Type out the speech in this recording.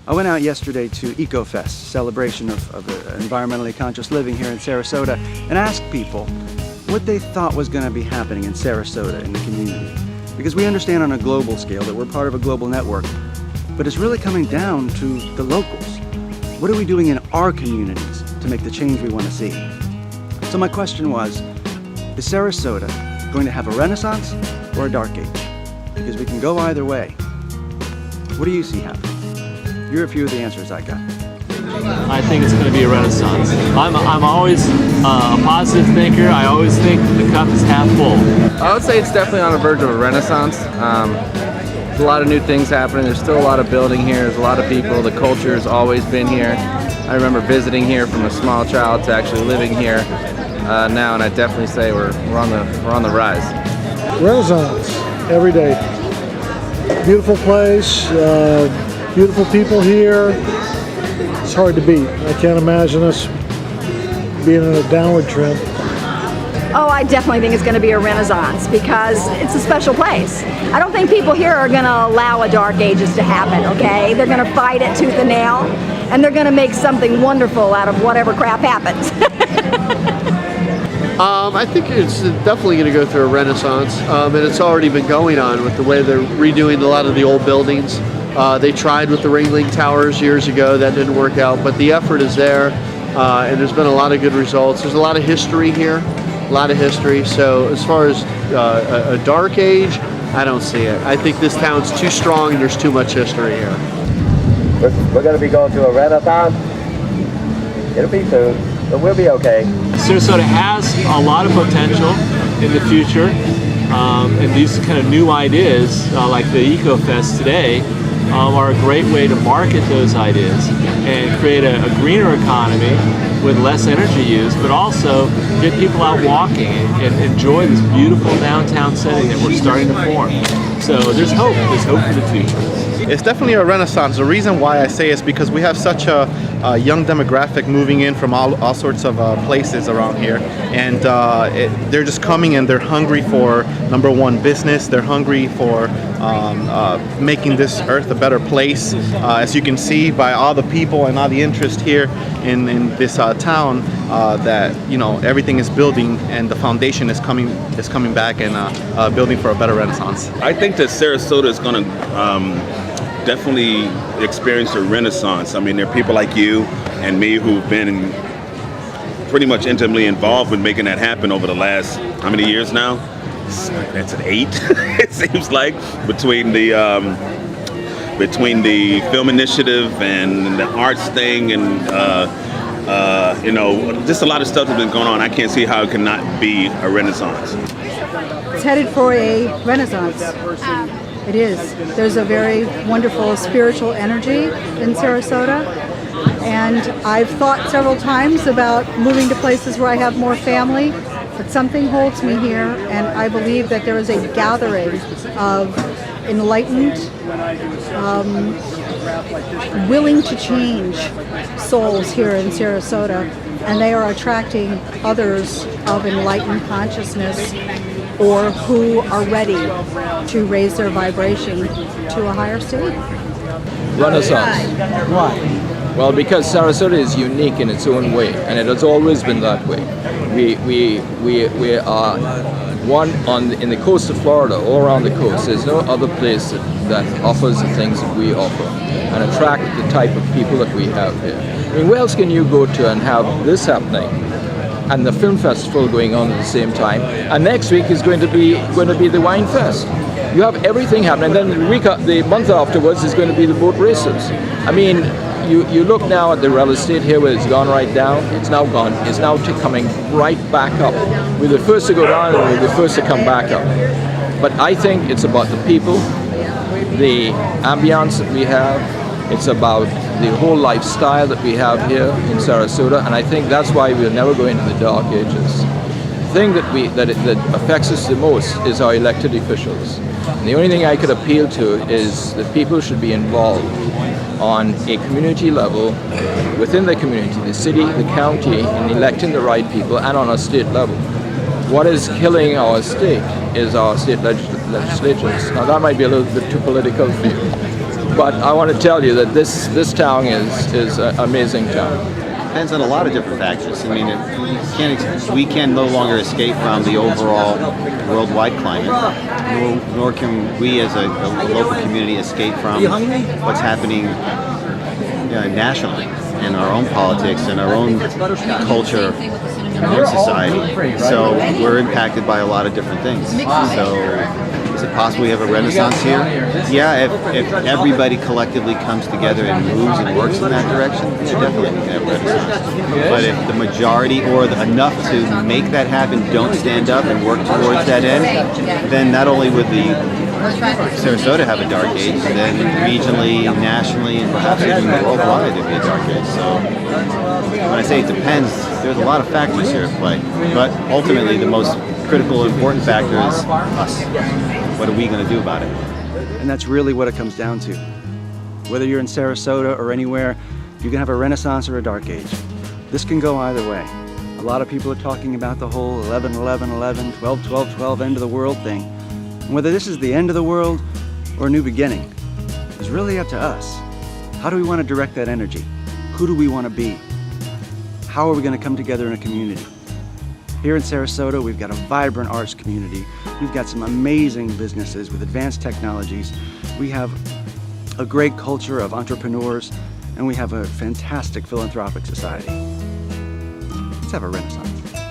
I went out yesterday to EcoFest, celebration of environmentally conscious living here in Sarasota, and asked people what they thought was going to be happening in Sarasota, in the community. Because we understand on a global scale that we're part of a global network, but it's really coming down to the locals. What are we doing in our communities to make the change we want to see? So my question was, is Sarasota going to have a renaissance or a dark age? Because we can go either way. What do you see happening? Here are a few of the answers I got. I think it's going to be a renaissance. I'm always a positive thinker. I always think the cup is half full. I would say it's definitely on the verge of a renaissance. There's a lot of new things happening. There's still a lot of building here. There's a lot of people. The culture has always been here. I remember visiting here from a small child to actually living here now, and I definitely say we're on the rise. Renaissance every day. Beautiful place. Beautiful people here. It's hard to beat. I can't imagine us being in a downward trend. Oh, I definitely think it's going to be a renaissance because it's a special place. I don't think people here are going to allow a dark ages to happen, okay? They're going to fight it tooth and nail, and they're going to make something wonderful out of whatever crap happens. I think it's definitely going to go through a renaissance, and it's already been going on with the way they're redoing a lot of the old buildings. They tried with the Ringling Towers years ago, that didn't work out, but the effort is there, and there's been a lot of good results. There's a lot of history here, a lot of history, so as far as a dark age, I don't see it. I think this town's too strong and there's too much history here. We're going to be going through a renaissance. It'll be soon, but we'll be okay. Sarasota has a lot of potential in the future, and these kind of new ideas, like the EcoFest today, are a great way to market those ideas and create a greener economy with less energy use, but also get people out walking and enjoy this beautiful downtown setting that we're starting to form. So there's hope for the future. It's definitely a renaissance. The reason why I say is because we have such a young demographic moving in from all sorts of places around here, and they're just coming and they're hungry for, number one, business. They're hungry for making this earth a better place. As you can see by all the people and all the interest here in this town, that everything is building and the foundation is coming back and building for a better renaissance. I think that Sarasota is going to definitely experience a renaissance. I mean, there are people like you and me who've been pretty much intimately involved with making that happen over the last, how many years now? That's an 8, it seems like, between the film initiative and the arts thing and just a lot of stuff that's been going on. I can't see how it cannot be a renaissance. It's headed for a renaissance. It is. There's a very wonderful spiritual energy in Sarasota, and I've thought several times about moving to places where I have more family, but something holds me here, and I believe that there is a gathering of enlightened, willing to change souls here in Sarasota, and they are attracting others of enlightened consciousness or who are ready to raise their vibration to a higher state. Renaissance. Why? Well, because Sarasota is unique in its own way, and it has always been that way. We are one in the coast of Florida, all around the coast. There's no other place that offers the things that we offer and attract the type of people that we have here. I mean, where else can you go to and have this happening? And the film festival going on at the same time, and next week is going to be the wine fest. You have everything happening, and then the month afterwards is going to be the boat races. I mean, you look now at the real estate here where it's gone right down. It's now gone. It's now coming right back up. We're the first to go down, and we're the first to come back up. But I think it's about the people, the ambience that we have. It's about the whole lifestyle that we have here in Sarasota, and I think that's why we'll never go into the dark ages. The thing that affects us the most is our elected officials. And the only thing I could appeal to is that people should be involved on a community level, within the community, the city, the county, in electing the right people, and on a state level. What is killing our state is our state legislatures. Now that might be a little bit too political for you. But I want to tell you that this town is an amazing town. Depends on a lot of different factors. I mean, we can no longer escape from the overall worldwide climate, nor can we as a local community escape from what's happening nationally in our own politics and our own culture and society. So we're impacted by a lot of different things. So is it possible we have a renaissance here? Yeah, if everybody collectively comes together and moves and works in that direction, yeah, definitely we can have a renaissance. But if the majority or enough to make that happen don't stand up and work towards that end, then not only would the Sarasota have a dark age, and then regionally, nationally, and perhaps even worldwide there'd be a dark age. So when I say it depends, there's a lot of factors here at play. But ultimately the most critical and important factor is us. What are we going to do about it? And that's really what it comes down to. Whether you're in Sarasota or anywhere, you can have a renaissance or a dark age. This can go either way. A lot of people are talking about the whole 11-11-11, 12-12-12 end of the world thing. And whether this is the end of the world or a new beginning is really up to us. How do we want to direct that energy? Who do we want to be? How are we going to come together in a community? Here in Sarasota, we've got a vibrant arts community. We've got some amazing businesses with advanced technologies. We have a great culture of entrepreneurs, and we have a fantastic philanthropic society. Let's have a renaissance.